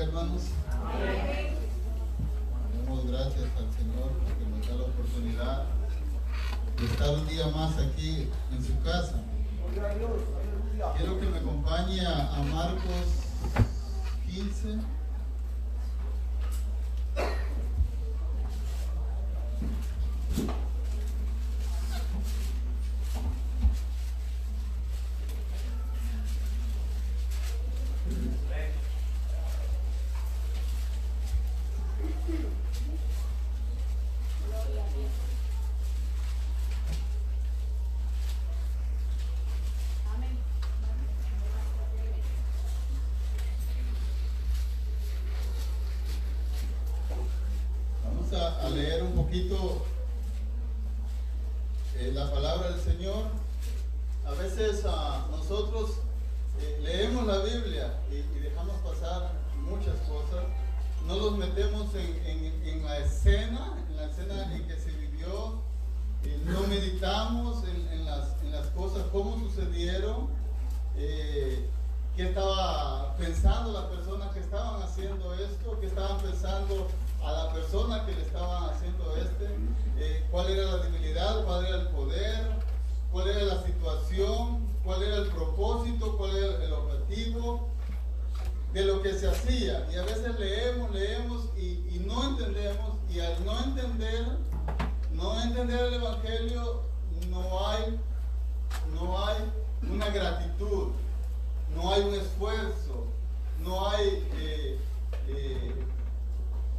bendiga, hermanos. Damos gracias al Señor porque nos da la oportunidad de estar un día más aquí en su casa. Quiero que me acompañe a Marcos 15. A leer un poquito la palabra del Señor. A veces nosotros leemos la Biblia y dejamos pasar muchas cosas, no los metemos en la escena en que se vivió, no meditamos en las cosas, cómo sucedieron, qué estaba pensando la persona que estaban haciendo esto, qué estaban pensando a la persona que le estaban haciendo cuál era la debilidad, cuál era el poder, cuál era la situación, cuál era el propósito, cuál era el objetivo de lo que se hacía. Y a veces leemos y no entendemos, y al no entender el Evangelio, no hay una gratitud, no hay un esfuerzo, no hay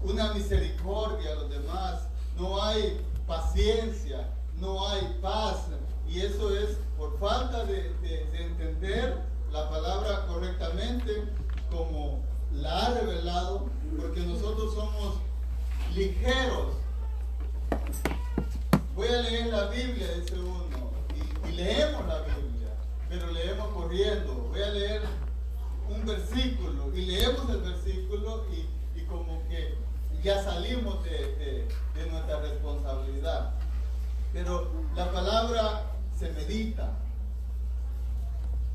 una misericordia a los demás, no hay paciencia, no hay paz, y eso es por falta de entender la palabra correctamente como la ha revelado, porque nosotros somos ligeros. Voy a leer la Biblia, dice uno, y leemos la Biblia, pero leemos corriendo. Voy a leer un versículo y leemos el versículo y como que ya salimos de nuestra responsabilidad. Pero la palabra se medita.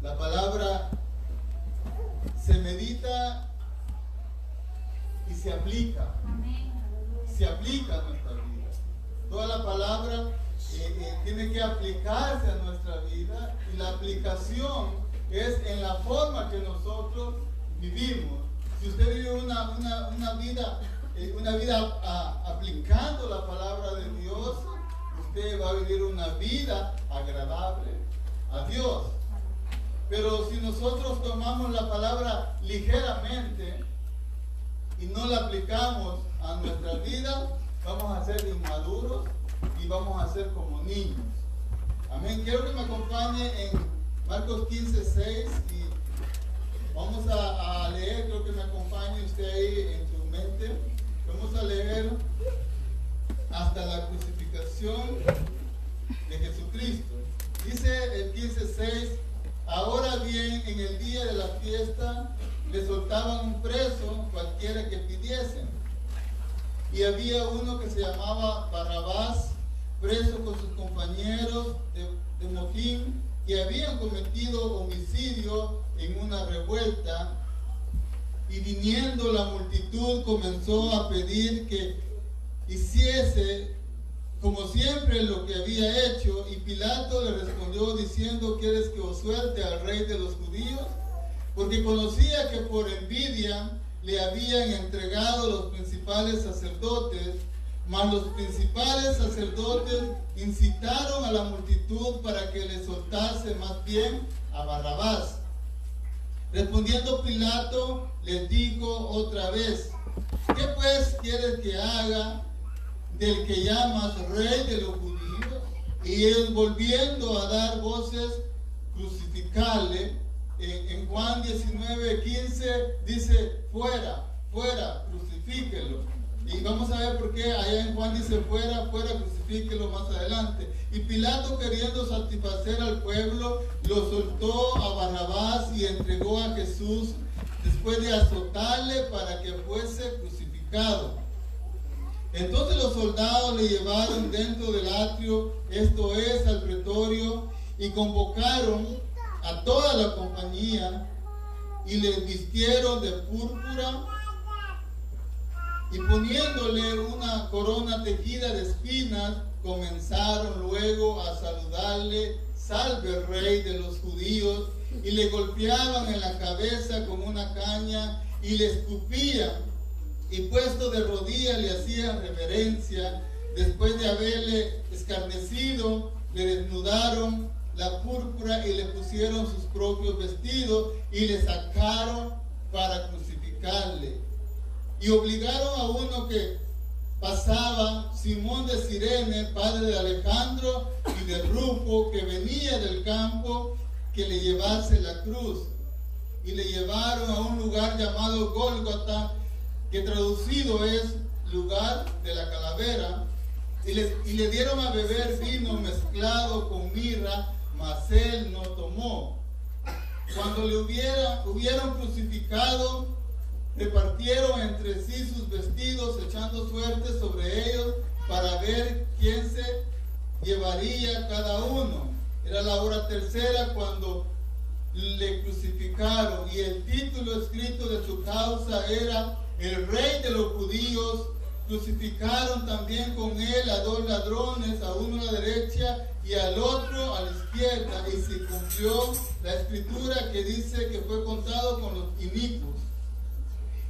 La palabra se medita y se aplica. Se aplica a nuestra vida. Toda la palabra tiene que aplicarse a nuestra vida, y la aplicación es en la forma que nosotros vivimos. Si usted vive una vida aplicando la palabra de Dios, usted va a vivir una vida agradable a Dios. Pero si nosotros tomamos la palabra ligeramente y no la aplicamos a nuestra vida, vamos a ser inmaduros y vamos a ser como niños. Amén. Quiero que me acompañe en Marcos 15:6 y vamos a leer. Creo que me acompañe usted ahí en su mente. Vamos a leer hasta la crucificación de Jesucristo. Dice el 15:6: ahora bien, en el día de la fiesta le soltaban un preso cualquiera que pidiesen. Y había uno que se llamaba Barrabás, preso con sus compañeros de motín, que habían cometido homicidio en una revuelta. Y viniendo la multitud comenzó a pedir que hiciese como siempre lo que había hecho. Y Pilato le respondió diciendo: ¿quieres que os suelte al rey de los judíos? Porque conocía que por envidia le habían entregado los principales sacerdotes. Mas los principales sacerdotes incitaron a la multitud para que le soltase más bien a Barrabás. Respondiendo Pilato, les dijo otra vez: ¿qué pues quieres que haga del que llamas rey de los judíos? Y él, volviendo a dar voces, crucificarle. En Juan 19:15 dice: fuera, fuera, crucifíquelo. Y vamos a ver por qué allá en Juan dice: fuera, fuera, crucifíquelo más adelante. Y Pilato, queriendo satisfacer al pueblo, lo soltó a Barrabás y entregó a Jesús después de azotarle para que fuese crucificado. Entonces los soldados le llevaron dentro del atrio, esto es, al pretorio, y convocaron a toda la compañía y les vistieron de púrpura y poniéndole una corona tejida de espinas, comenzaron luego a saludarle: salve, rey de los judíos, y le golpeaban en la cabeza con una caña y le escupían, y puesto de rodillas le hacían reverencia. Después de haberle escarnecido, le desnudaron la púrpura y le pusieron sus propios vestidos y le sacaron para crucificarle. Y obligaron a uno que pasaba, Simón de Cirene, padre de Alejandro y de Rufo, que venía del campo, que le llevase la cruz. Y le llevaron a un lugar llamado Gólgota, que traducido es lugar de la calavera, y le dieron a beber vino mezclado con mirra, mas él no tomó. Cuando le hubieron crucificado, repartieron entre sí sus vestidos, echando suerte sobre ellos para ver quién se llevaría cada uno. Era la hora tercera cuando le crucificaron, y el título escrito de su causa era: el rey de los judíos. Crucificaron también con él a 2 ladrones, a uno a la derecha y al otro a la izquierda, y se cumplió la escritura que dice que fue contado con los inicuos.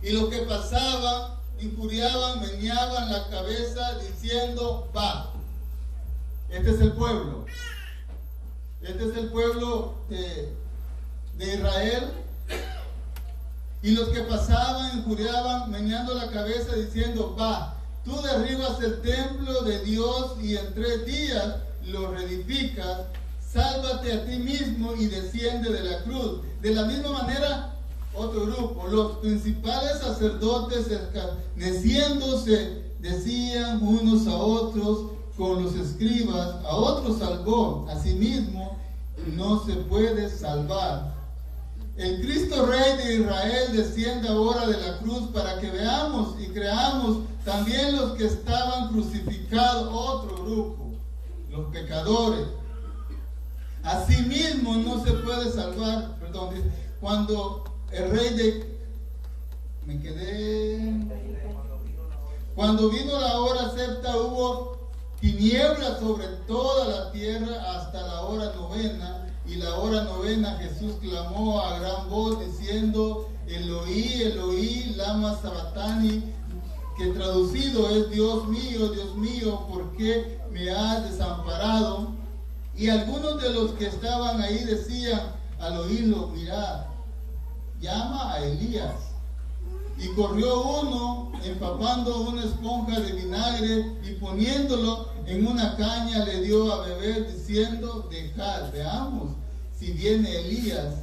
Y los que pasaban injuriaban, meneaban la cabeza diciendo: va. Este es el pueblo. Este es el pueblo de Israel. Y los que pasaban injuriaban, meneando la cabeza diciendo: va, tú derribas el templo de Dios y en 3 días lo reedificas. Sálvate a ti mismo y desciende de la cruz. De la misma manera, otro grupo, los principales sacerdotes, escarneciéndose, decían unos a otros con los escribas: a otros salvó, a sí mismo no se puede salvar. El Cristo Rey de Israel desciende ahora de la cruz para que veamos y creamos también los que estaban crucificados. Otro grupo, los pecadores. Asimismo no se puede salvar. Perdón, cuando el rey de... Cuando vino la hora sexta, hubo tinieblas sobre toda la tierra hasta la hora novena. Y la hora novena Jesús clamó a gran voz diciendo: Eloí, Eloí, lama sabactani, que traducido es: Dios mío, ¿por qué me has desamparado? Y algunos de los que estaban ahí decían al oírlo: mirad, llama a Elías. Y corrió uno, empapando una esponja de vinagre y poniéndolo en una caña, le dio a beber, diciendo: dejad, veamos si viene Elías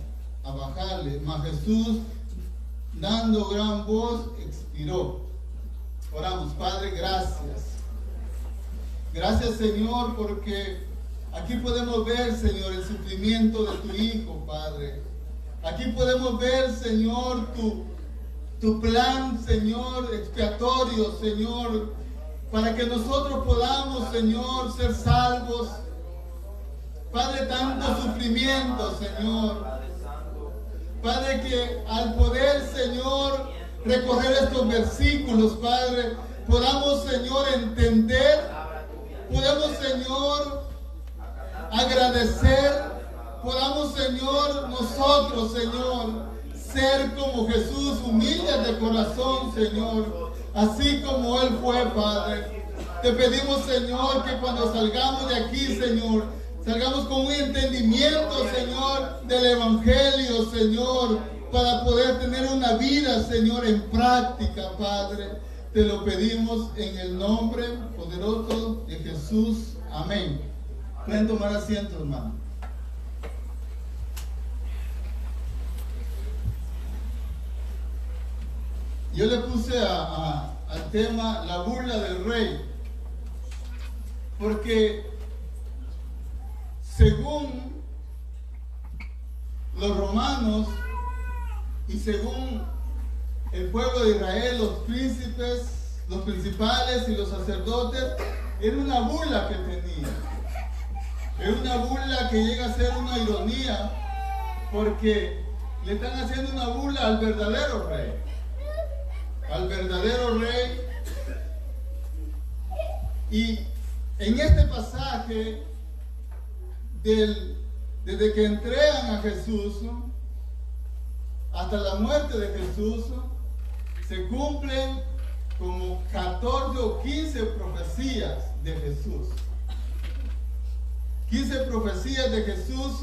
a bajarle. Mas Jesús, dando gran voz, expiró. Oramos. Padre, gracias. Gracias, Señor, porque aquí podemos ver, Señor, el sufrimiento de tu Hijo, Padre. Aquí podemos ver, Señor, tu plan, Señor, expiatorio, Señor, para que nosotros podamos, Señor, ser salvos. Padre, tanto sufrimiento, Señor. Padre, que al poder, Señor, recorrer estos versículos, Padre, podamos, Señor, entender, podamos, Señor, agradecer, podamos, Señor, nosotros, Señor, ser como Jesús, humildes de corazón, Señor, así como Él fue, Padre. Te pedimos, Señor, que cuando salgamos de aquí, Señor, salgamos con un entendimiento, Señor, del Evangelio, Señor, para poder tener una vida, Señor, en práctica, Padre. Te lo pedimos en el nombre poderoso de Jesús. Amén. Pueden tomar asiento, hermano. Yo le puse al tema la burla del rey, porque según los romanos y según el pueblo de Israel, los príncipes, los principales y los sacerdotes, era una burla que tenía. Era una burla que llega a ser una ironía, porque le están haciendo una burla al verdadero rey. Al verdadero rey Y en este pasaje, desde que entregan a Jesús hasta la muerte de Jesús, se cumplen como 14 o 15 profecías de Jesús. 15 profecías de Jesús.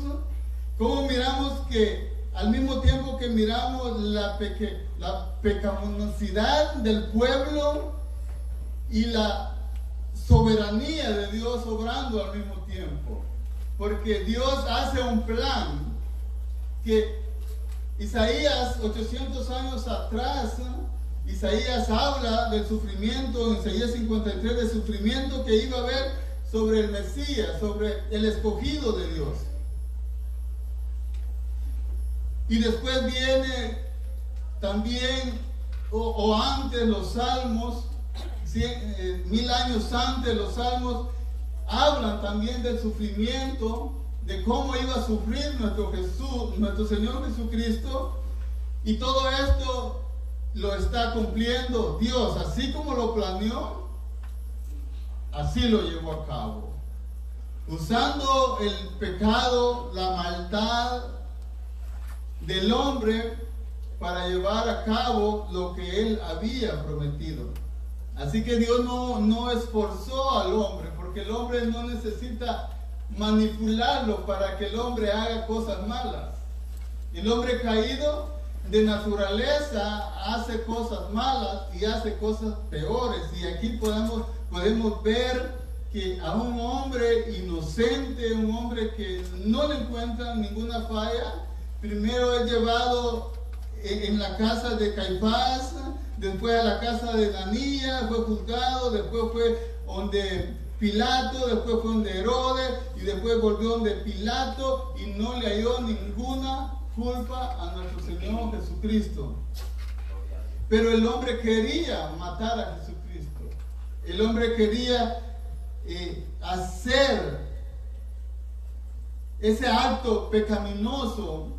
Como miramos que al mismo tiempo que miramos la pecaminosidad del pueblo y la soberanía de Dios obrando al mismo tiempo. Porque Dios hace un plan que Isaías, 800 años atrás, Isaías habla del sufrimiento, en Isaías 53, del sufrimiento que iba a haber sobre el Mesías, sobre el escogido de Dios. Y después viene también, o antes, los salmos, 1000 años antes, los salmos hablan también del sufrimiento, de cómo iba a sufrir nuestro Señor Jesucristo, y todo esto lo está cumpliendo Dios, así como lo planeó, así lo llevó a cabo, usando el pecado, la maldad del hombre para llevar a cabo lo que Él había prometido. Así que Dios no esforzó al hombre, porque el hombre no necesita manipularlo para que el hombre haga cosas malas. El hombre caído de naturaleza hace cosas malas y hace cosas peores. Y aquí podemos ver que a un hombre inocente, un hombre que no le encuentran ninguna falla, primero es llevado en la casa de Caifás, después a la casa de Ananías, fue juzgado, después fue donde Pilato, después fue donde Herodes, y después volvió donde Pilato, y no le halló ninguna culpa a nuestro Señor Jesucristo. Pero el hombre quería matar a Jesucristo. El hombre quería hacer ese acto pecaminoso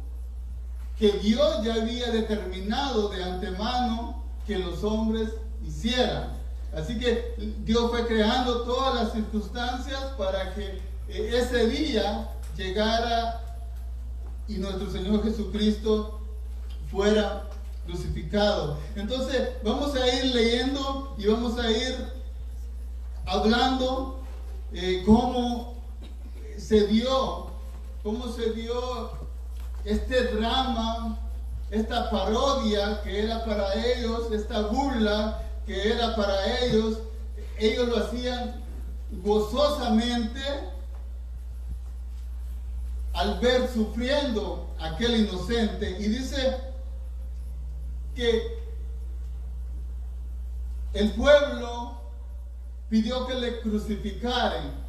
que Dios ya había determinado de antemano que los hombres hicieran. Así que Dios fue creando todas las circunstancias para que ese día llegara y nuestro Señor Jesucristo fuera crucificado. Entonces vamos a ir leyendo y vamos a ir hablando cómo se dio este drama, esta parodia que era para ellos, esta burla que era para ellos. Ellos lo hacían gozosamente al ver sufriendo a aquel inocente. Y dice que el pueblo pidió que le crucificaren,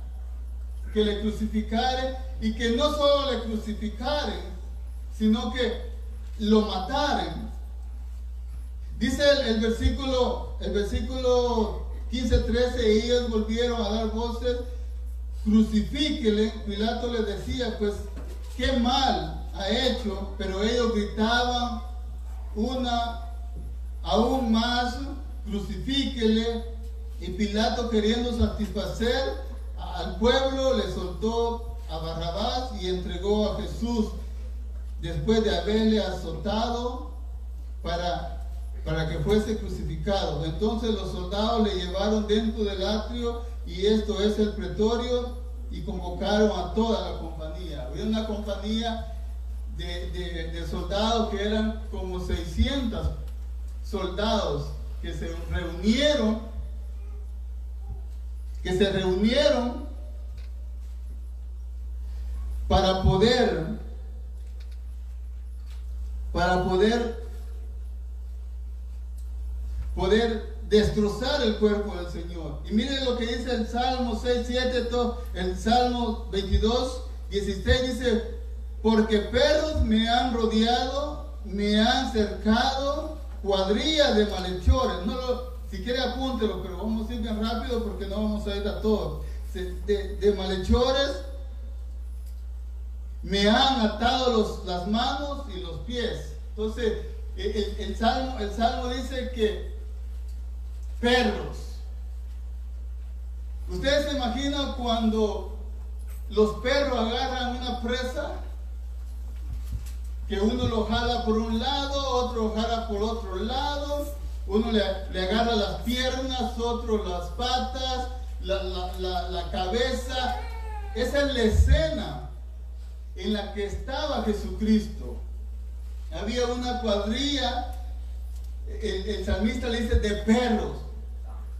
y que no solo le crucificaren, sino que lo mataran. Dice el versículo 15-13, ellos volvieron a dar voces, crucifíquele. Pilato les decía, pues, qué mal ha hecho, pero ellos gritaban aún más, crucifíquele. Y Pilato, queriendo satisfacer al pueblo, le soltó a Barrabás y entregó a Jesús, después de haberle azotado para que fuese crucificado. Entonces los soldados le llevaron dentro del atrio, y esto es el pretorio, y convocaron a toda la compañía. Había una compañía de soldados que eran como 600 soldados que se reunieron para poder destrozar el cuerpo del Señor. Y miren lo que dice el Salmo 6, 7, el Salmo 22, 16 dice: porque perros me han rodeado, me han cercado, cuadrilla de malhechores. Si quiere apúntelo, pero vamos a ir bien rápido porque no vamos a ir a todos. De malhechores me han atado las manos y los pies. Entonces el Salmo dice que perros, ¿Ustedes se imaginan cuando los perros agarran una presa? Que uno lo jala por un lado, otro lo jala por otro lado, uno le agarra las piernas, otro las patas, la cabeza. Esa es la escena en la que estaba Jesucristo. Había una cuadrilla, el salmista le dice, de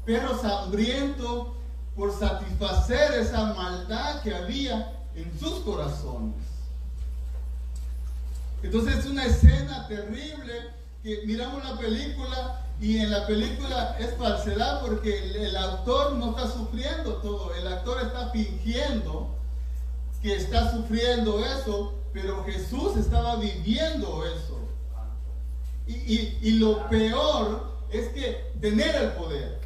perros hambrientos por satisfacer esa maldad que había en sus corazones. Entonces es una escena terrible que miramos la película y en la película es falsedad porque el actor no está sufriendo todo, el actor está fingiendo que está sufriendo eso, pero Jesús estaba viviendo eso. Y lo peor es que tener el poder.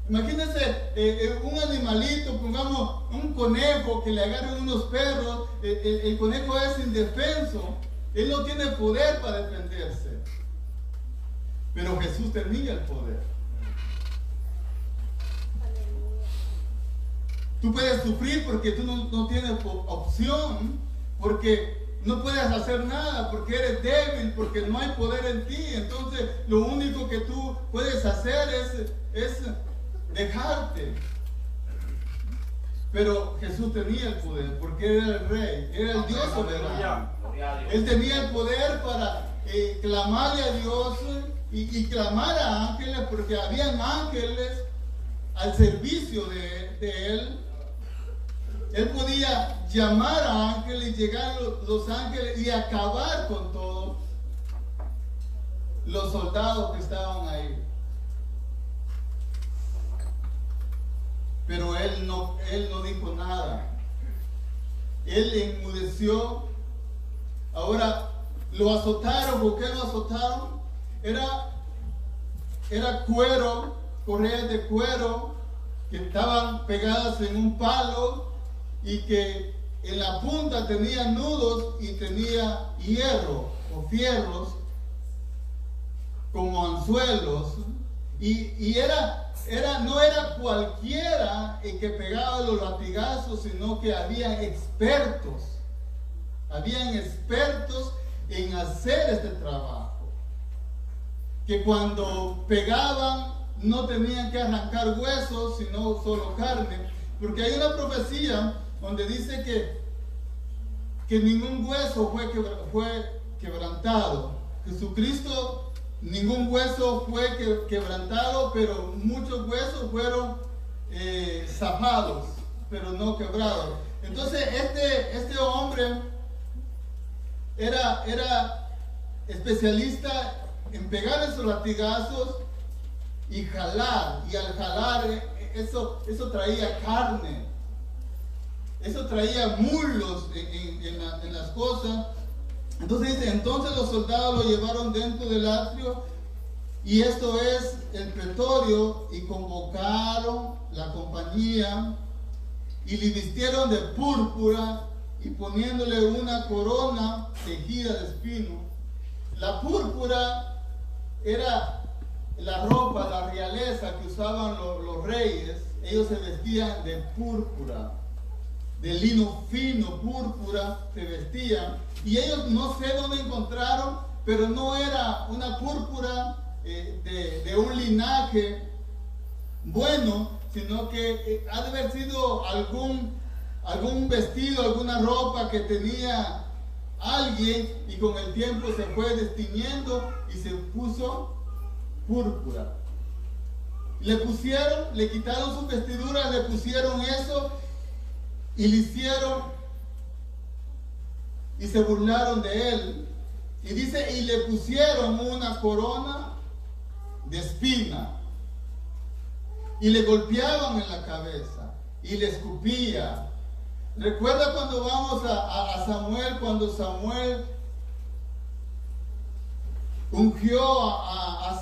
Imagínense un animalito, pongamos un conejo que le agarren unos perros, el conejo es indefenso, él no tiene poder para defenderse. Pero Jesús tenía el poder. Tú puedes sufrir porque tú no tienes opción, porque no puedes hacer nada, porque eres débil, porque no hay poder en ti. Entonces lo único que tú puedes hacer es dejarte. Pero Jesús tenía el poder porque era el rey, era el Dios soberano. Él tenía el poder para clamarle a Dios y clamar a ángeles, porque habían ángeles al servicio de él. Él podía llamar a ángeles, llegar los ángeles y acabar con todos los soldados que estaban ahí. Pero él no dijo nada. Él enmudeció. Ahora lo azotaron. ¿Por qué lo azotaron? Era cuero, correas de cuero que estaban pegadas en un palo y que en la punta tenía nudos y tenía hierro o fierros como anzuelos. Y no era cualquiera el que pegaba los latigazos, sino que había expertos. Habían expertos en hacer este trabajo. Que cuando pegaban no tenían que arrancar huesos, sino solo carne. Porque hay una profecía donde dice que ningún hueso fue quebrantado. Jesucristo, ningún hueso fue quebrantado, pero muchos huesos fueron zafados, pero no quebrados. Entonces este hombre era especialista en pegar esos latigazos y jalar. Y al jalar eso traía carne, eso traía muslos en las cosas. Entonces dice, entonces los soldados lo llevaron dentro del atrio, y esto es el pretorio, y convocaron la compañía y le vistieron de púrpura y poniéndole una corona tejida de espino. La púrpura era la ropa, la realeza que usaban los reyes. Ellos se vestían de púrpura, de lino fino, púrpura se vestían. Y ellos no sé dónde encontraron, pero no era una púrpura de un linaje bueno, sino que ha de haber sido algún vestido, alguna ropa que tenía alguien, y con el tiempo se fue destiñendo y se puso púrpura. Le quitaron sus vestiduras, le pusieron eso y le hicieron, y se burlaron de él. Y dice, y le pusieron una corona de espina y le golpeaban en la cabeza y le escupía. Recuerda cuando vamos a Samuel, cuando Samuel ungió a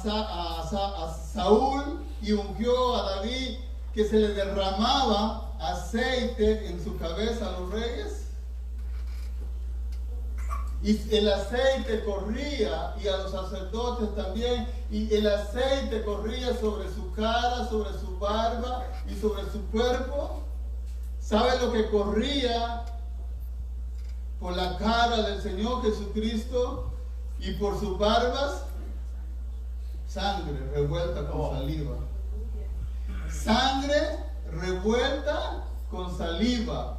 Saúl y ungió a David, que se le derramaba aceite en su cabeza a los reyes. Y el aceite corría, y a los sacerdotes también, y el aceite corría sobre su cara, sobre su barba y sobre su cuerpo. ¿Sabe lo que corría por la cara del Señor Jesucristo y por sus barbas? Sangre revuelta con saliva. Sangre revuelta con saliva.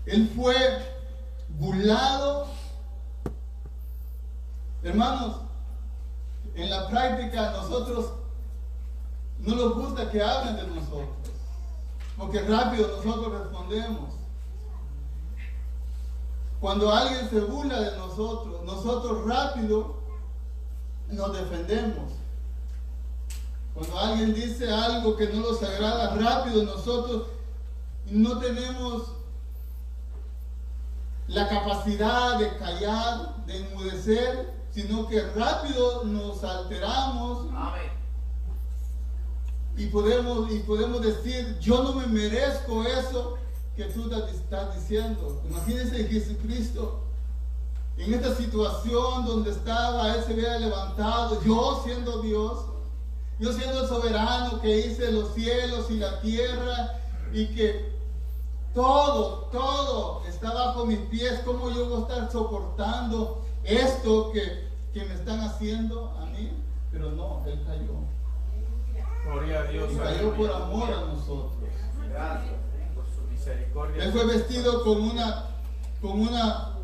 Él fue burlado. Hermanos, en la práctica nosotros no nos gusta que hablen de nosotros, porque rápido nosotros respondemos. Cuando alguien se burla de nosotros, nosotros rápido nos defendemos. Cuando alguien dice algo que no nos agrada, rápido nosotros no tenemos la capacidad de callar, de enmudecer, sino que rápido nos alteramos. Amén. Y podemos decir, yo no me merezco eso que tú estás diciendo. Imagínense Jesucristo en esta situación donde estaba, Él se había levantado, yo siendo Dios, yo siendo el soberano que hice los cielos y la tierra, y que todo está bajo mis pies. ¿Cómo yo voy a estar soportando esto que me están haciendo a mí? Pero no, Él cayó. Gloria a Dios. Y cayó por amor a nosotros. Gracias por su misericordia. Él fue vestido con una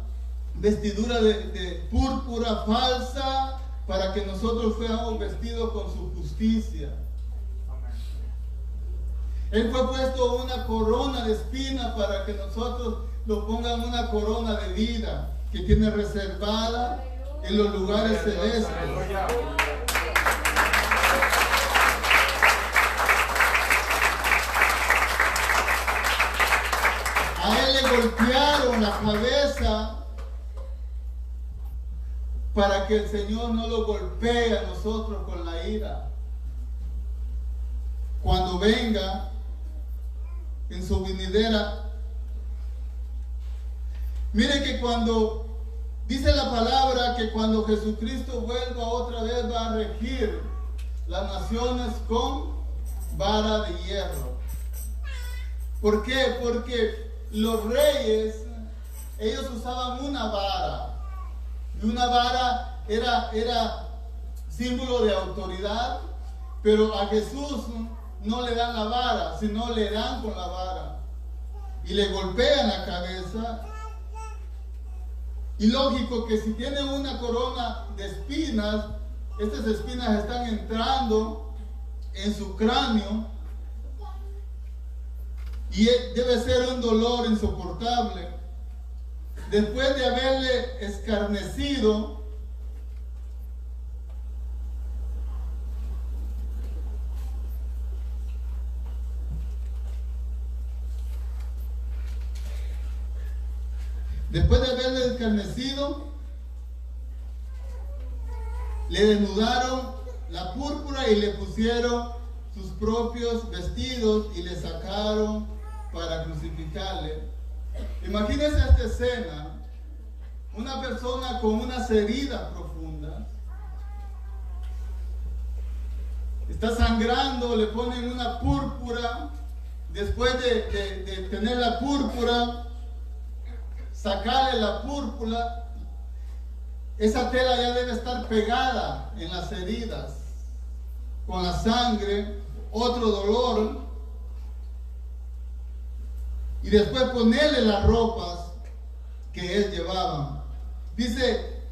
vestidura de púrpura falsa para que nosotros fuéramos vestidos con su justicia. Él fue puesto una corona de espinas para que nosotros lo pongan una corona de vida que tiene reservada en los lugares celestes. A Él le golpearon la cabeza para que el Señor no lo golpee a nosotros con la ira. Cuando venga en su venidera, mire que cuando dice la palabra que cuando Jesucristo vuelva otra vez va a regir las naciones con vara de hierro. ¿Por qué? Porque los reyes, ellos usaban una vara, y una vara era símbolo de autoridad, pero a Jesús no le dan la vara, sino le dan con la vara y le golpean la cabeza. Y lógico que si tiene una corona de espinas, estas espinas están entrando en su cráneo y debe ser un dolor insoportable. Después de haberle escarnecido, le desnudaron la púrpura y le pusieron sus propios vestidos y le sacaron para crucificarle. Imagínense esta escena, una persona con unas heridas profundas, está sangrando, le ponen una púrpura, después de tener la púrpura, sacarle la púrpura, esa tela ya debe estar pegada en las heridas, con la sangre, otro dolor, y después ponerle las ropas que él llevaba. Dice,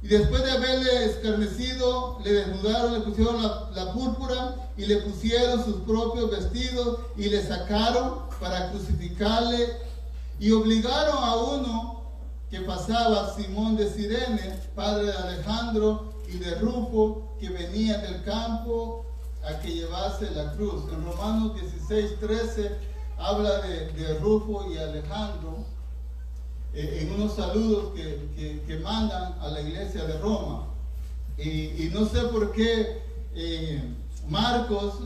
y después de haberle escarnecido, le desnudaron, le pusieron la púrpura y le pusieron sus propios vestidos y le sacaron para crucificarle, y obligaron a uno que pasaba, Simón de Cirene, padre de Alejandro y de Rufo, que venía del campo, a que llevase la cruz. En Romanos 16:13 habla de Rufo y Alejandro en unos saludos que mandan a la iglesia de Roma. Y no sé por qué Marcos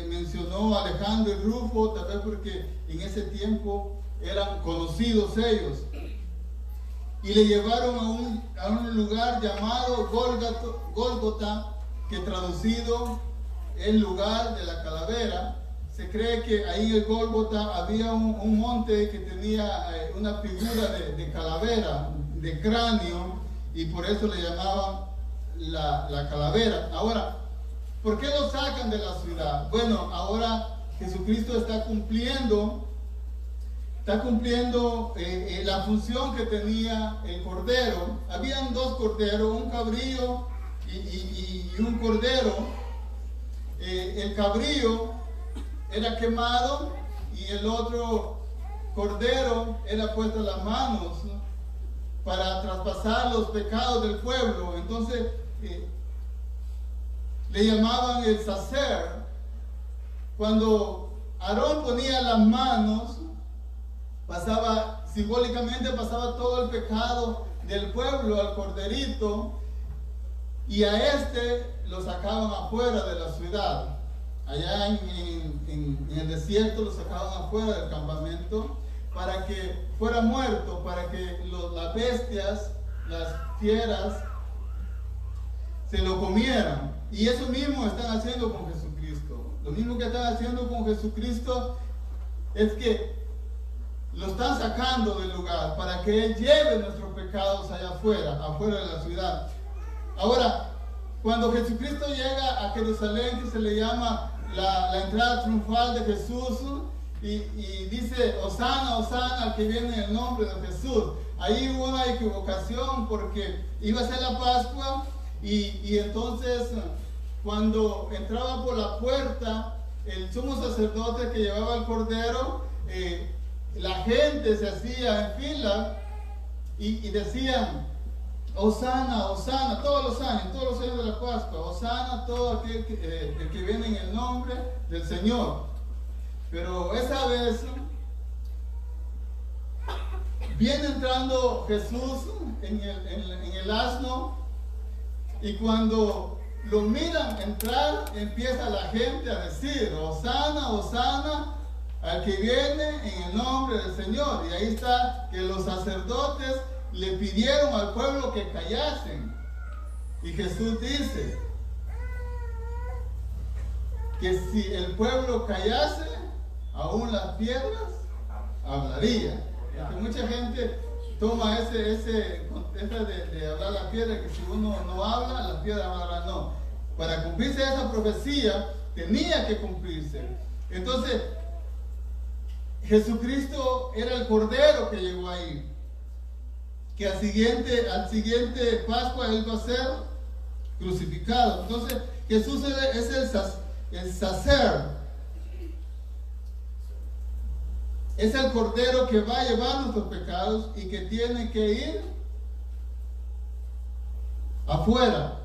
mencionó a Alejandro y Rufo, tal vez porque en ese tiempo eran conocidos ellos. Y le llevaron a un lugar llamado Gólgota, que traducido es lugar de la calavera. Se cree que ahí en el Gólgota había un monte que tenía una figura de calavera, de cráneo, y por eso le llamaban la calavera. Ahora, ¿por qué lo sacan de la ciudad? Bueno, ahora Jesucristo está cumpliendo la función que tenía el cordero. Habían dos corderos, un cabrío y un cordero. El cabrío era quemado y el otro cordero era puesto en las manos, ¿no?, para traspasar los pecados del pueblo. Entonces le llamaban el sacer. Cuando Aarón ponía las manos, simbólicamente pasaba todo el pecado del pueblo al corderito, y a este lo sacaban afuera de la ciudad. Allá en el desierto lo sacaban afuera del campamento para que fuera muerto, para que las bestias, las fieras, se lo comieran. Y eso mismo están haciendo con Jesucristo. Lo mismo que están haciendo con Jesucristo es que lo están sacando del lugar para que Él lleve nuestros pecados allá afuera de la ciudad. Ahora, cuando Jesucristo llega a Jerusalén, que se le llama la entrada triunfal de Jesús, y dice, Hosana, Hosana, al que viene en el nombre de Jesús. Ahí hubo una equivocación porque iba a ser la Pascua, y entonces cuando entraba por la puerta el sumo sacerdote que llevaba el cordero, la gente se hacía en fila y decían, Hosana, Hosana, todos los años de la Pascua, Hosana, todo aquel el que viene en el nombre del Señor. Pero esa vez viene entrando Jesús en el asno, y cuando lo miran entrar, empieza la gente a decir, Hosana, Hosana, al que viene en el nombre del Señor. Y ahí está que los sacerdotes le pidieron al pueblo que callasen. Y Jesús dice que si el pueblo callase, aún las piedras hablarían. Porque mucha gente toma esa de hablar la piedra, que si uno no habla, las piedras hablarán. No. Para cumplirse esa profecía, tenía que cumplirse. Entonces, Jesucristo era el cordero que llegó ahí, que al siguiente Pascua Él va a ser crucificado. Entonces Jesús es el sacer, es el cordero que va a llevar nuestros pecados y que tiene que ir afuera.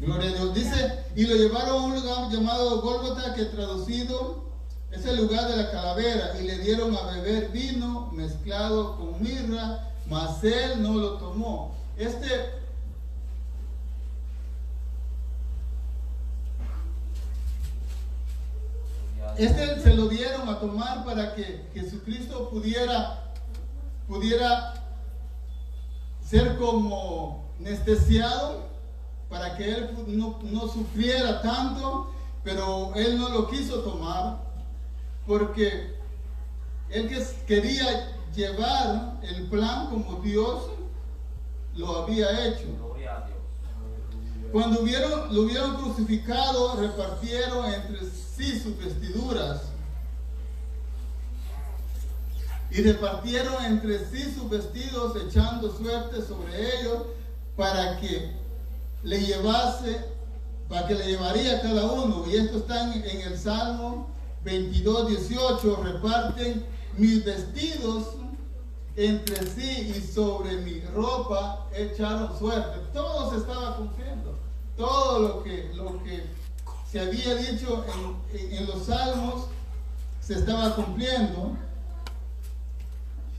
Gloria a Dios. Dice, y lo llevaron a un lugar llamado Gólgota, que traducido es el lugar de la calavera, y le dieron a beber vino mezclado con mirra, mas él no lo tomó. Este se lo dieron a tomar para que Jesucristo pudiera ser como anestesiado, para que Él no sufriera tanto, pero Él no lo quiso tomar, porque Él quería llevar el plan como Dios lo había hecho. Cuando lo hubieron crucificado, repartieron entre sí sus vestiduras. Y repartieron entre sí sus vestidos, echando suerte sobre ellos, para que le llevaría cada uno. Y esto está en el Salmo 22:18. Reparten mis vestidos entre sí, y sobre mi ropa echaron suerte. Todo se estaba cumpliendo. Todo lo que se había dicho en los salmos se estaba cumpliendo.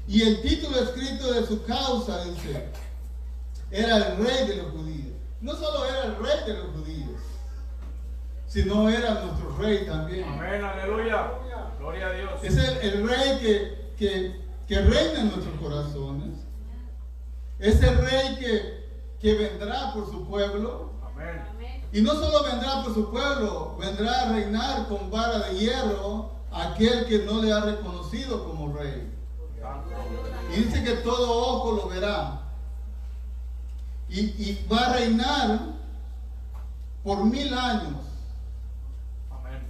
Y el título escrito de su causa, dice, era el rey de los judíos. No solo era el rey de los judíos, sino era nuestro rey también. Amén, aleluya. Gloria a Dios. Es el rey que reina en nuestros corazones. Es el rey que vendrá por su pueblo. Amén. Y no solo vendrá por su pueblo, vendrá a reinar con vara de hierro a aquel que no le ha reconocido como rey. Y dice que todo ojo lo verá. Y va a reinar por 1000 años. Amén.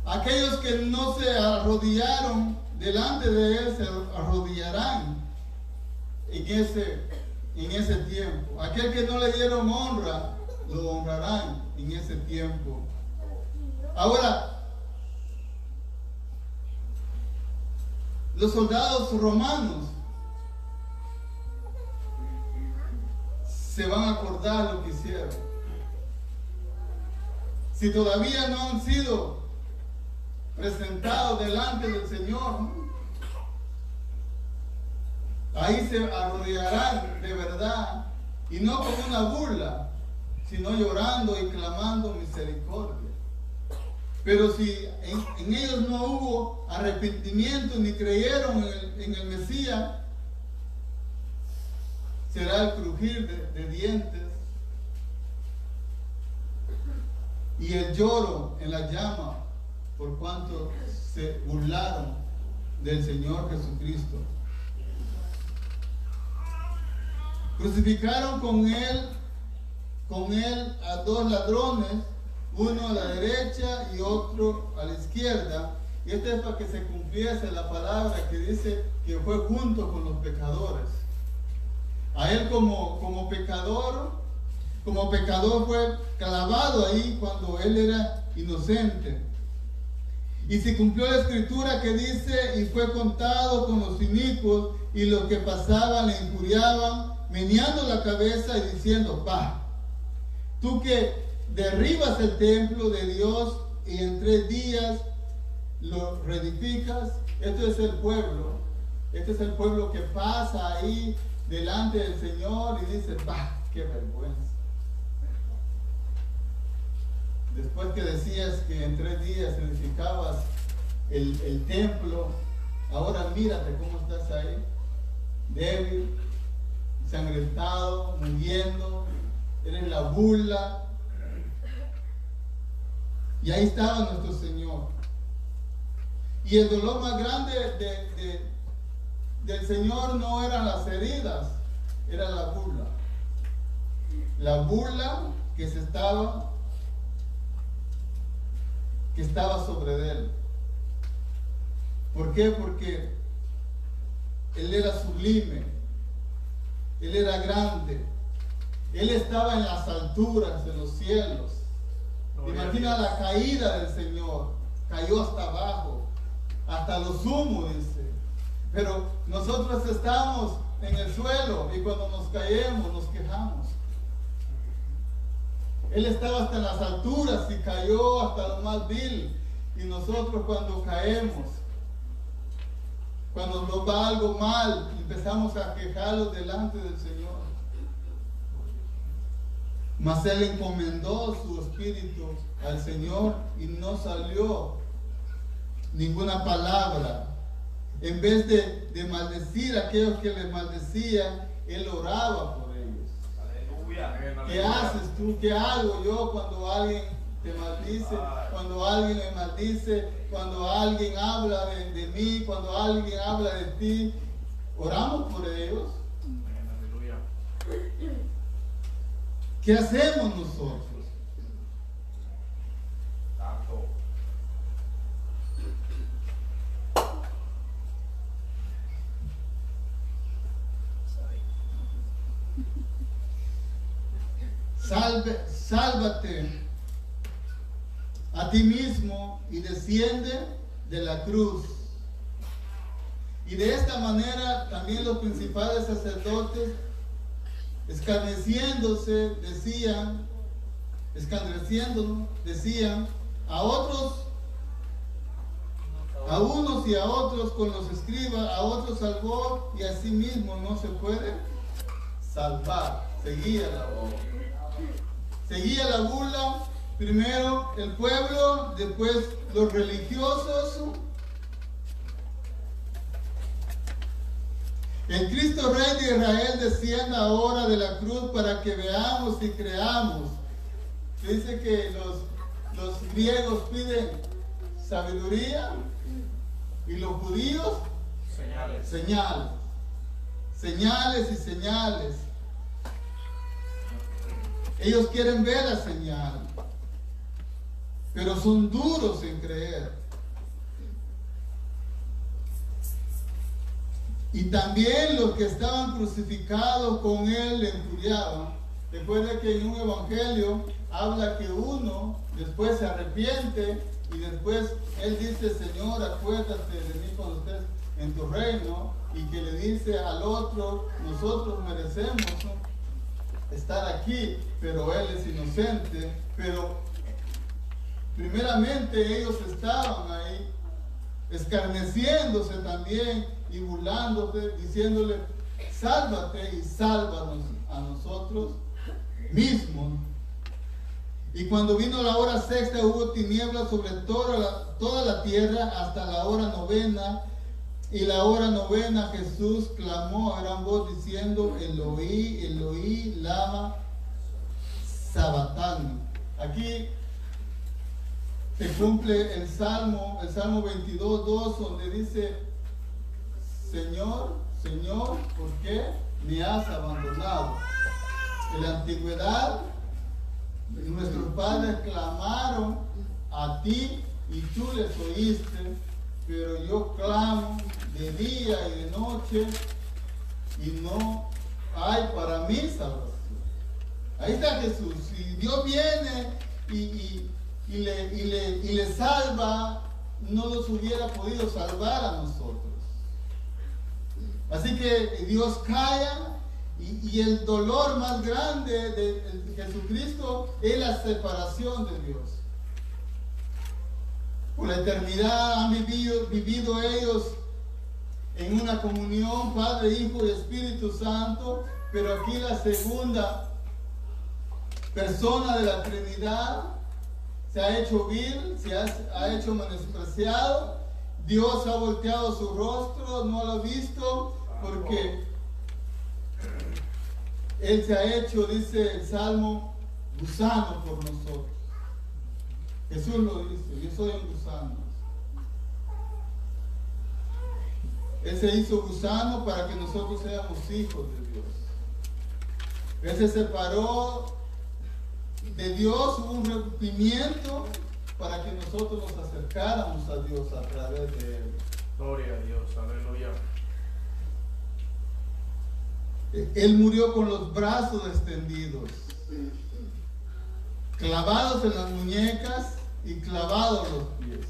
Aquellos que no se arrodillaron delante de él se arrodillarán en ese tiempo. Aquel que no le dieron honra, lo honrarán en ese tiempo. Ahora, los soldados romanos se van a acordar lo que hicieron. Si todavía no han sido presentados delante del Señor, ahí se arrodillarán de verdad, y no como una burla, sino llorando y clamando misericordia. Pero si en ellos no hubo arrepentimiento ni creyeron en el Mesías, será el crujir de dientes y el lloro en la llama por cuanto se burlaron del Señor Jesucristo. Crucificaron con él a 2 ladrones, uno a la derecha y otro a la izquierda. Y esto es para que se cumpliese la palabra que dice que fue junto con los pecadores. A él como pecador fue clavado ahí cuando él era inocente. Y se cumplió la escritura que dice: y fue contado con los inicuos, y los que pasaban le injuriaban, meneando la cabeza y diciendo: pa, tú que derribas el templo de Dios y en 3 días lo reedificas. Este es el pueblo que pasa ahí delante del Señor y dice: bah, qué vergüenza. Después que decías que en 3 días edificabas el templo, ahora mírate cómo estás ahí, débil, ensangrentado, muriendo, eres la burla. Y ahí estaba nuestro Señor. Y el dolor más grande del Señor no eran las heridas, era la burla. La burla que estaba sobre él. ¿Por qué? Porque él era sublime, él era grande, él estaba en las alturas de los cielos. Imagina la caída del Señor, cayó hasta abajo, hasta lo sumo, dice. Pero nosotros estamos en el suelo y cuando nos caemos nos quejamos. Él estaba hasta en las alturas y cayó hasta lo más vil. Y nosotros cuando caemos, cuando nos va algo mal, empezamos a quejarnos delante del Señor. Mas él encomendó su espíritu al Señor y no salió ninguna palabra. En vez de maldecir a aquellos que le maldecían, él oraba por ellos. Aleluya. ¿Qué haces tú? ¿Qué hago yo cuando alguien te maldice? Cuando alguien me maldice, cuando alguien habla de mí, cuando alguien habla de ti, oramos por ellos. Aleluya. ¿Qué hacemos nosotros? Tanto. Sálvate a ti mismo y desciende de la cruz. Y de esta manera también los principales sacerdotes, escarneciéndose, decían a unos y a otros con los escribas, a otros salvó y a sí mismo no se puede salvar. Seguía la burla, primero el pueblo, después los religiosos. El Cristo Rey de Israel descienda ahora de la cruz para que veamos y creamos. Dice que los griegos piden sabiduría y los judíos señales. Señales y señales. Ellos quieren ver la señal, pero son duros en creer. Y también los que estaban crucificados con él le injuriaban. Recuerda que en un evangelio habla que uno después se arrepiente y después él dice: Señor, acuérdate de mí cuando estés en tu reino, y que le dice al otro: nosotros merecemos estar aquí, pero él es inocente. Pero primeramente ellos estaban ahí escarneciéndose también y burlándose, diciéndole: sálvate y sálvanos a nosotros mismos. Y cuando vino la hora sexta, hubo tinieblas sobre toda la tierra hasta la hora novena. Y la hora novena Jesús clamó a gran voz diciendo: Eloí, Eloí, lama sabactani. Aquí se cumple el Salmo 22:2, donde dice: Señor, Señor, ¿por qué me has abandonado? En la antigüedad nuestros padres clamaron a ti y tú les oíste, pero yo clamo de día y de noche y no hay para mí salvación. Ahí está Jesús. Si Dios viene y le salva, no los hubiera podido salvar a nosotros. Así que Dios calla, y el dolor más grande de Jesucristo es la separación de Dios. Por la eternidad han vivido ellos en una comunión, Padre, Hijo y Espíritu Santo, pero aquí la segunda persona de la Trinidad se ha hecho vil, se ha hecho menospreciado. Dios ha volteado su rostro, no lo ha visto, porque Él se ha hecho, dice el Salmo, gusano por nosotros. Jesús lo dice: yo soy un gusano. Él se hizo gusano para que nosotros seamos hijos de Dios. Él se separó de Dios, hubo un rompimiento para que nosotros nos acercáramos a Dios a través de Él. Gloria a Dios, aleluya. Él murió con los brazos extendidos, clavados en las muñecas y clavados en los pies.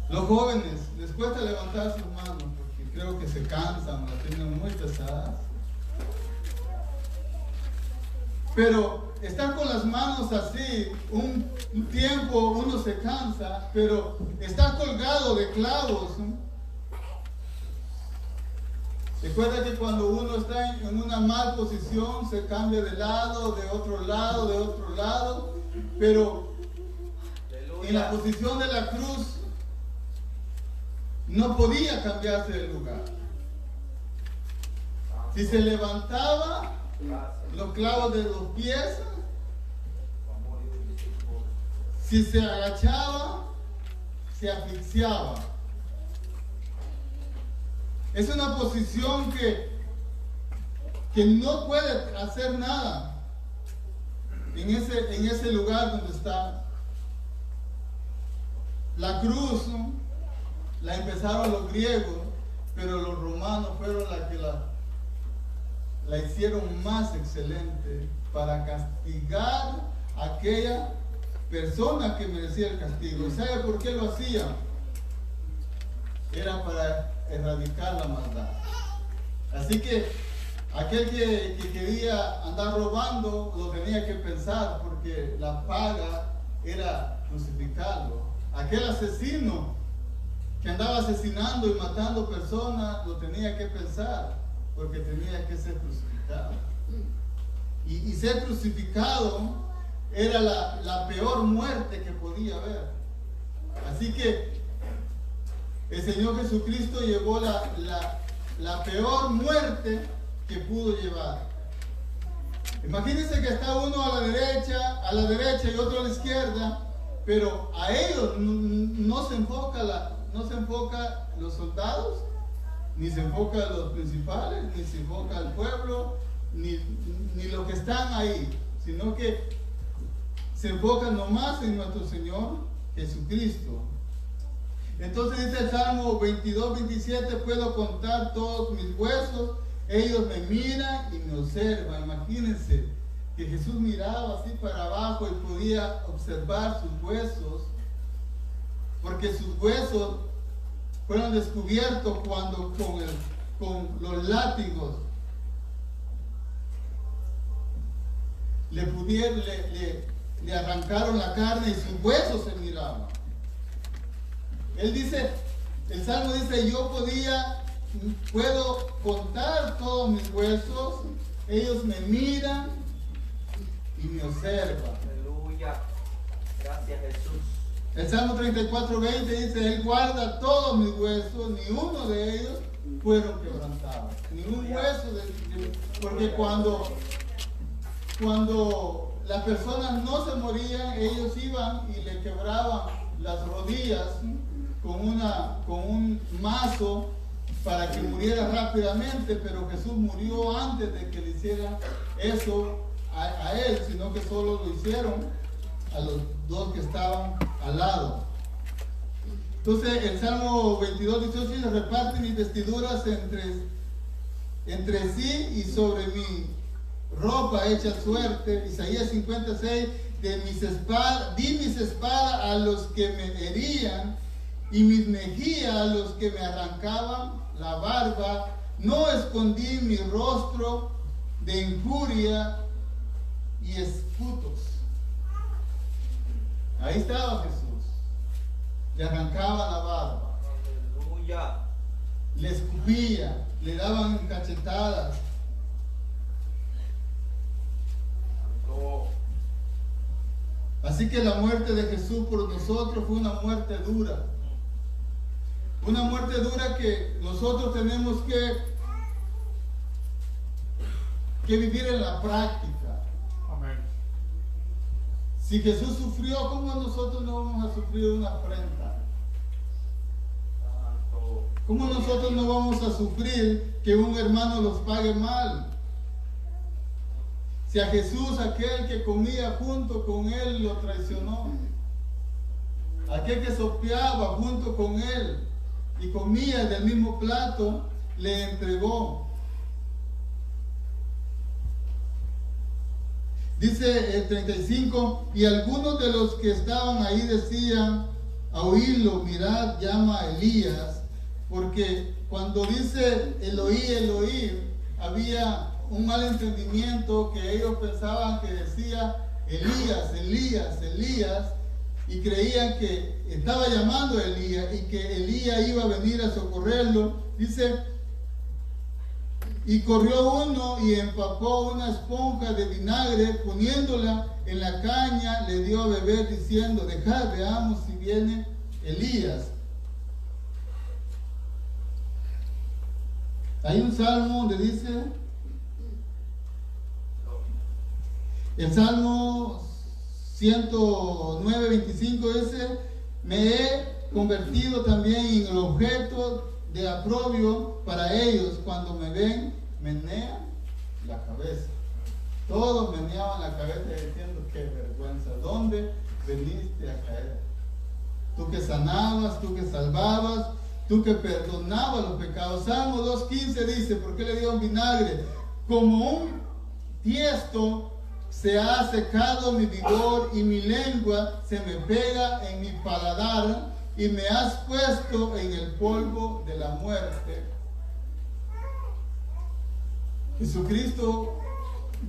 Los jóvenes, les cuesta levantar sus manos porque creo que se cansan, las tienen muy pesadas. Pero estar con las manos así, un tiempo uno se cansa, pero estar colgado de clavos, ¿no? Recuerda que cuando uno está en una mal posición se cambia de lado, de otro lado, pero en la posición de la cruz no podía cambiarse de lugar. Si se levantaba, los clavos de los pies, si se agachaba, se asfixiaba. Es una posición que no puede hacer nada en ese lugar donde está. La cruz, ¿no?, la empezaron los griegos, pero los romanos fueron los que la hicieron más excelente para castigar a aquella persona que merecía el castigo. ¿Y sabe por qué lo hacían? Era para erradicar la maldad. Así que aquel que quería andar robando lo tenía que pensar, porque la paga era crucificarlo. Aquel asesino que andaba asesinando y matando personas lo tenía que pensar, porque tenía que ser crucificado. y ser crucificado era la peor muerte que podía haber. Así que el Señor Jesucristo llevó la peor muerte que pudo llevar. Imagínense que está uno a la derecha y otro a la izquierda, pero a ellos no se enfoca los soldados, ni se enfoca los principales, ni se enfoca el pueblo, ni los que están ahí, sino que se enfoca nomás en nuestro Señor Jesucristo. Entonces dice el Salmo 22-27, puedo contar todos mis huesos, ellos me miran y me observan. Imagínense que Jesús miraba así para abajo y podía observar sus huesos, porque sus huesos fueron descubiertos cuando con los látigos le arrancaron la carne y sus huesos se miraban. Él dice, el Salmo dice, puedo contar todos mis huesos, ellos me miran y me observan. Aleluya. Gracias, Jesús. El Salmo 34:20 dice, Él guarda todos mis huesos, ni uno de ellos fueron quebrantados. Ni un hueso porque cuando las personas no se morían, ellos iban y le quebraban las rodillas con un mazo para que muriera rápidamente, pero Jesús murió antes de que le hicieran eso a él, sino que solo lo hicieron a los dos que estaban al lado. Entonces el Salmo 22:18 dice, reparte mis vestiduras entre sí y sobre mi ropa hecha suerte. Isaías 56, di mis espadas a los que me herían y mis mejillas a los que me arrancaban la barba. No escondí mi rostro de injuria y esputos. Ahí estaba Jesús. Le arrancaba la barba. Aleluya. Le escupía, le daban cachetadas. Así que la muerte de Jesús por nosotros fue una muerte dura. Una muerte dura que nosotros tenemos que vivir en la práctica. Amén. Si Jesús sufrió, ¿cómo nosotros no vamos a sufrir una afrenta? ¿Cómo nosotros no vamos a sufrir que un hermano los pague mal? Si a Jesús, aquel que comía junto con él, lo traicionó. Aquel que sopeaba junto con él y comía del mismo plato, le entregó. Dice el 35, y algunos de los que estaban ahí decían, a oírlo, mirad, llama a Elías, porque cuando dice Eloí, Eloí, había un mal entendimiento que ellos pensaban que decía Elías, Elías, Elías, y creían que estaba llamando a Elías y que Elías iba a venir a socorrerlo. Dice, y corrió uno y empapó una esponja de vinagre, poniéndola en la caña, le dio a beber, diciendo, dejad, veamos si viene Elías. Hay un salmo donde dice, el Salmo 109:25 dice, me he convertido también en el objeto de aprobio para ellos. Cuando me ven, menean la cabeza. Todos meneaban la cabeza diciendo, qué vergüenza, ¿dónde veniste a caer? Tú que sanabas, tú que salvabas, tú que perdonabas los pecados. Salmo 2:15 dice, ¿por qué le dio un vinagre? Como un tiesto se ha secado mi vigor y mi lengua se me pega en mi paladar, y me has puesto en el polvo de la muerte. Jesucristo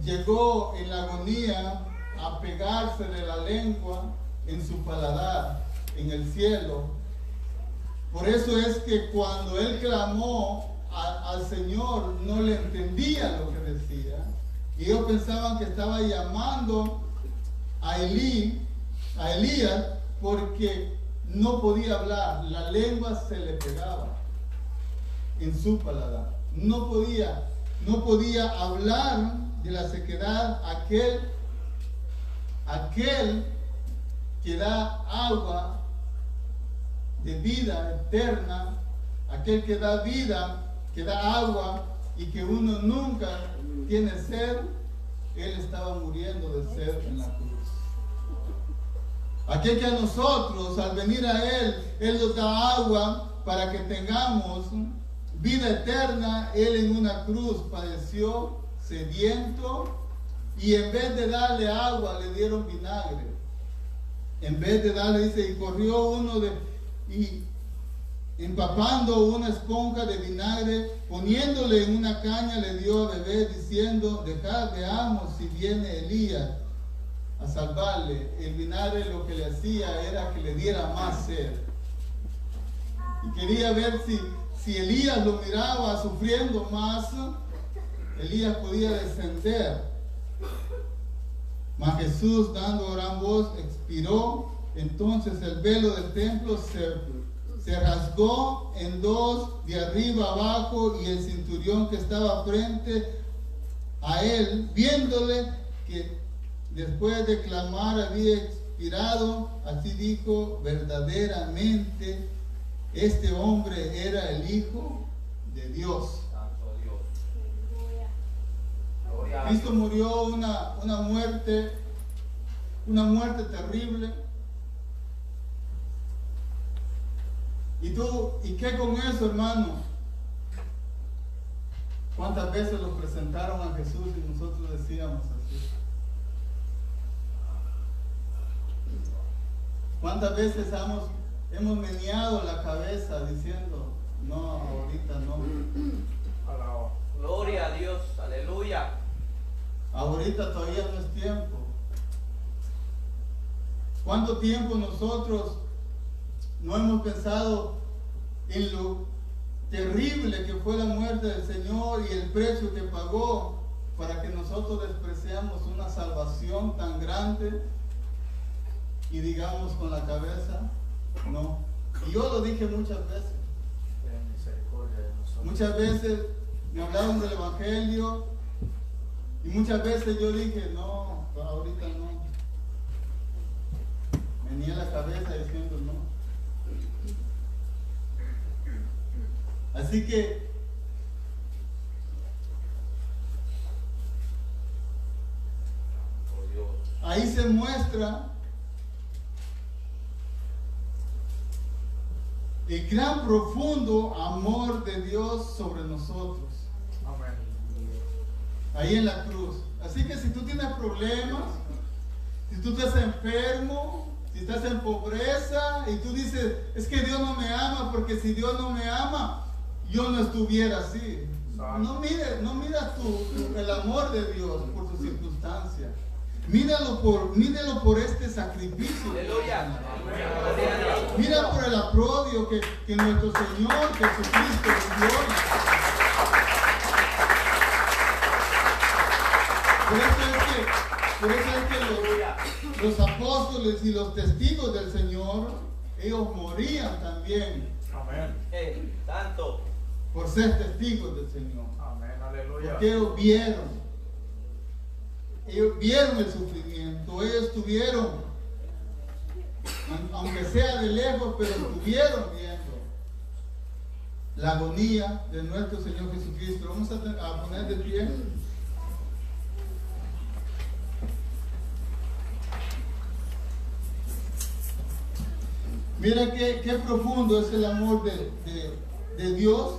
llegó en la agonía a pegarse de la lengua en su paladar, en el cielo. Por eso es que cuando él clamó al Señor, no le entendía lo que decía. Y ellos pensaban que estaba llamando a Elías, porque no podía hablar, la lengua se le pegaba en su paladar. No podía hablar de la sequedad, aquel que da agua de vida eterna, aquel que da vida, que da agua y que uno nunca tiene sed. Él estaba muriendo de sed en la cruz. Aquel que a nosotros, al venir a Él nos da agua para que tengamos vida eterna. Él en una cruz padeció sediento y en vez de darle agua le dieron vinagre. En vez de darle, dice, y corrió uno y empapando una esponja de vinagre, poniéndole en una caña, le dio a beber, diciendo, dejad, veamos si viene Elías a salvarle. El vinagre lo que le hacía era que le diera más sed. Y quería ver si Elías lo miraba sufriendo más, Elías podía descender. Mas Jesús, dando gran voz, expiró. Entonces el velo del templo se rasgó en dos, de arriba abajo, y el centurión que estaba frente a él, viéndole que después de clamar había expirado, así dijo, verdaderamente este hombre era el Hijo de Dios. Santo Dios. Gloria a Cristo Dios. murió una muerte terrible. ¿Y qué con eso, hermano? ¿Cuántas veces lo presentaron a Jesús y nosotros decíamos así? ¿Cuántas veces hemos meneado la cabeza diciendo, no, ahorita no? Alaba. Gloria a Dios. Aleluya. Ahorita todavía no es tiempo. ¿Cuánto tiempo nosotros no hemos pensado en lo terrible que fue la muerte del Señor y el precio que pagó para que nosotros despreciamos una salvación tan grande y digamos con la cabeza, no? Y yo lo dije muchas veces. Ten misericordia de nosotros. Muchas veces me hablaron del Evangelio y muchas veces yo dije, no, ahorita no. Venía la cabeza diciendo no. Así que Oh Dios. ahí se muestra el gran profundo amor de Dios sobre nosotros. Amén. Ahí en la cruz. Así que si tú tienes problemas, si tú estás enfermo, si estás en pobreza y tú dices, es que Dios no me ama, porque si Dios no me ama, yo no estuviera así. No miras el amor de Dios por tus circunstancias. Míralo por este sacrificio. Aleluya. Gloria a Dios. Mira por el aprobio que nuestro Señor Jesucristo nos dio. Por eso es que los apóstoles y los testigos del Señor, ellos morían también Amén. Santo. por ser testigos del Señor. Amén. Aleluya. Porque ellos vieron el sufrimiento, ellos estuvieron, aunque sea de lejos, pero estuvieron viendo la agonía de nuestro Señor Jesucristo. Vamos a poner de pie. Mira qué profundo es el amor de Dios,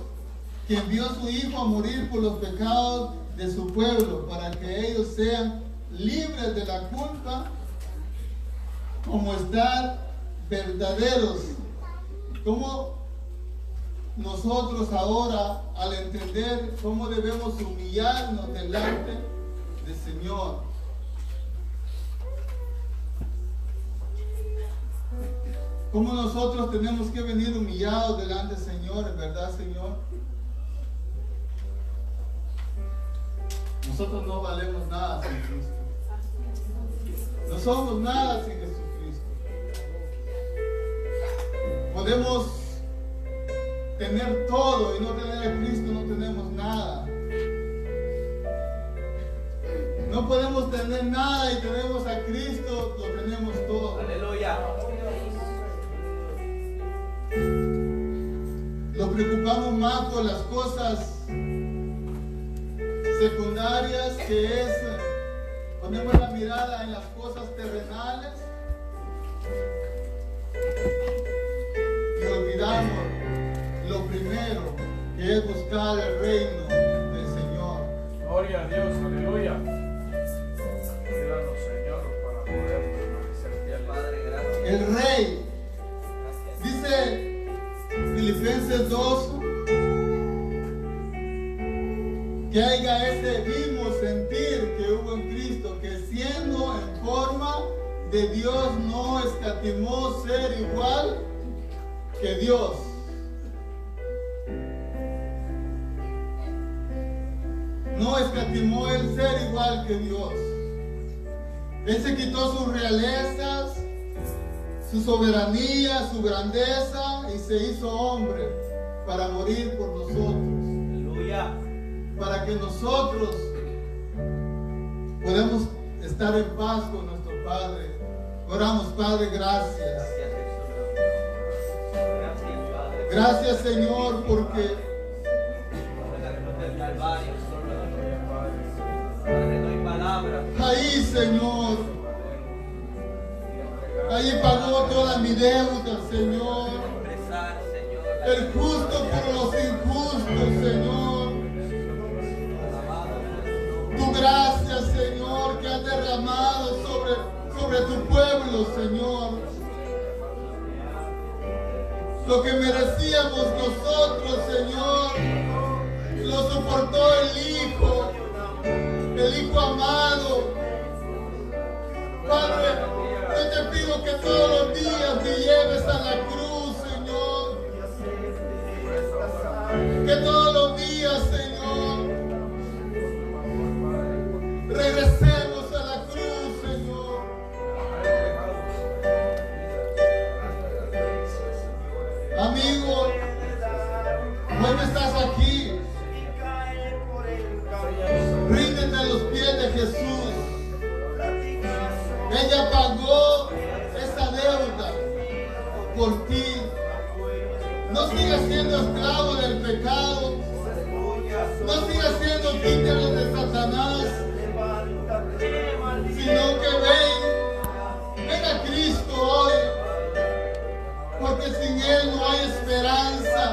que envió a su Hijo a morir por los pecados de su pueblo, para que ellos sean libres de la culpa, como estar verdaderos. Como nosotros ahora, al entender cómo debemos humillarnos delante del Señor, cómo nosotros tenemos que venir humillados delante del Señor, ¿verdad, Señor? Nosotros no valemos nada sin Cristo. No somos nada sin Jesucristo. Podemos tener todo y no tener a Cristo, no tenemos nada. No podemos tener nada y tenemos a Cristo, lo tenemos todo. Aleluya. Nos preocupamos más por las cosas secundarias, que es, ponemos la mirada en las cosas terrenales y olvidamos lo primero, que es buscar el reino del Señor. Gloria a Dios, aleluya. Ayúdanos, Señor, para poder permanecer fieles. Padre, gracias. El Rey, Gracias. dice Filipenses 2, que haya ese mismo sentir que hubo en Cristo, que siendo en forma de Dios no escatimó ser igual que Dios. No escatimó el ser igual que Dios. Él se quitó sus realezas, su soberanía, su grandeza, y se hizo hombre para morir por nosotros. Aleluya. Para que nosotros podamos estar en paz con nuestro Padre. Oramos, Padre, gracias. Gracias, Jesús. Gracias, Padre. Gracias, Señor, porque Por la cruz del Calvario, Padre, no hay palabras. ahí, Señor, ahí pagó toda mi deuda, Señor. Expresar, Señor, la El justo por los injustos, Señor. alabado sea Tu gracia, Señor, que has derramado sobre tu pueblo, Señor. Lo que merecíamos nosotros, Señor, lo soportó el Hijo amado. Padre, yo te pido que todos los días me lleves a la cruz, Señor. Que todos los días, Señor, regresemos a la cruz, Señor. Amigo, hoy no estás aquí. Ríndete a los pies de Jesús. Ella pagó esa deuda por ti. No sigas siendo esclavo del pecado. No sigas siendo títere de Satanás. Sino que ven a Cristo hoy. Porque sin Él no hay esperanza.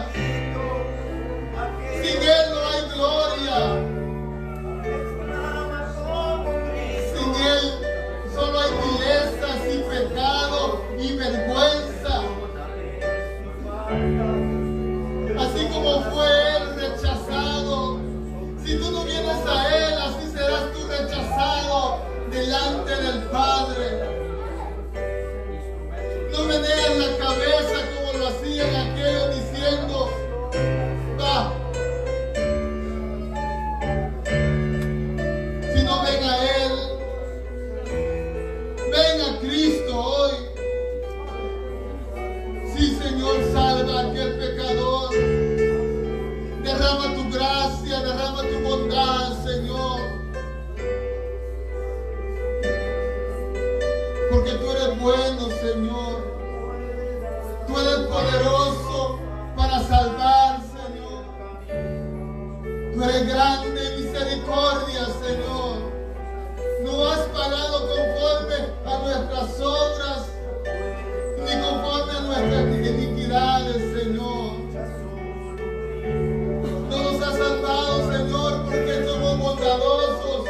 Sin Él no hay gloria. Sin Él solo hay vilezas y pecado y vergüenza. Así como fue Él rechazado, si tú no vienes a Él, así serás tú rechazado delante del Padre. No menees la cabeza como lo hacían aquellos diciendo, va. Sino ven a Él. Ven a Cristo hoy. Sí, Señor, salva a aquel pecador. Derrama tu gracia, derrama tu bondad, Señor. Porque tú eres bueno, Señor. Tú eres poderoso para salvar, Señor. Tú eres grande en misericordia, Señor. No has pagado conforme a nuestras obras, ni conforme a nuestras iniquidades, Señor. No nos has salvado, Señor, porque somos bondadosos,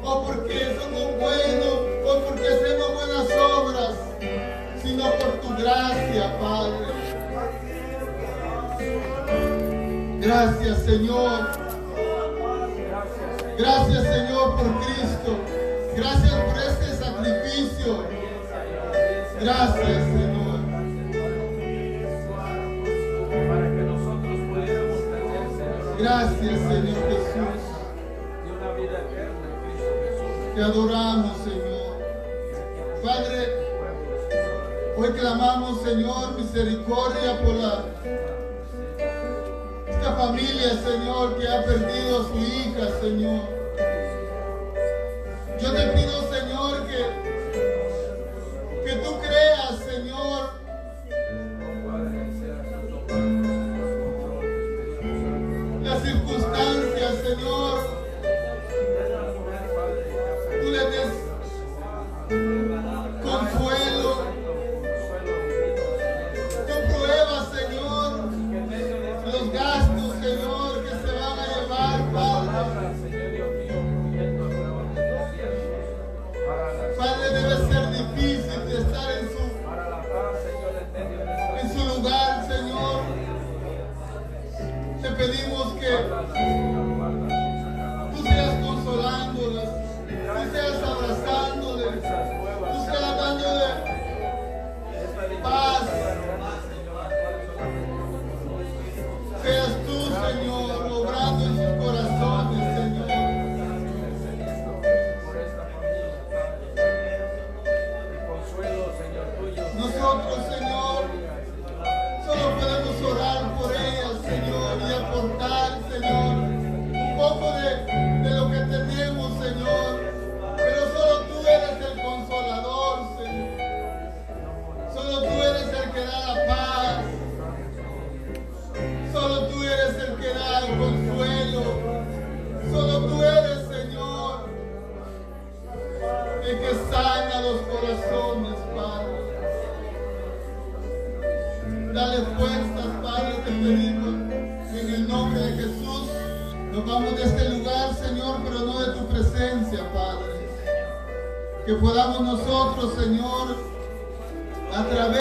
o porque somos buenos, o porque hacemos buenas obras, sino por tu gracia, Padre. Gracias, Señor. Gracias, Señor, por Cristo. Gracias por este sacrificio. Gracias, Señor. Para que nosotros pudiéramos tener, Señor, Gracias, Señor Jesús. de una vida eterna Te adoramos, Señor. Padre, hoy clamamos, Señor, misericordia por esta familia, Señor, que ha perdido a su hija, Señor. Yo te pido, Señor, que tú creas, Señor, las circunstancias, Señor. Tú le des consuelo. Tú pruebas, Señor, los gastos, Señor, que se van a llevar, Padre. Padre, debe ser difícil de estar en su lugar, Señor. Te pedimos que tú seas consolándoles, tú seas abrazándoles, tú seas dándole paz. Seas tú, Señor, obrando en sus corazones, Señor. Nosotros, Señor, solo podemos orar por ellas, Señor, y aportar, Señor, un poco de lo que tenemos, Señor. Pero solo tú eres el consolador, Señor. Solo tú eres el que da la paz. Solo tú eres el que da el consuelo. Solo tú eres, Señor, el que sana los corazones, Padre. Dale fuerzas, Padre, te pedimos. En el nombre de Jesús, nos vamos de este lugar, Señor, pero no de tu presencia, Padre. Que podamos nosotros, Señor, a través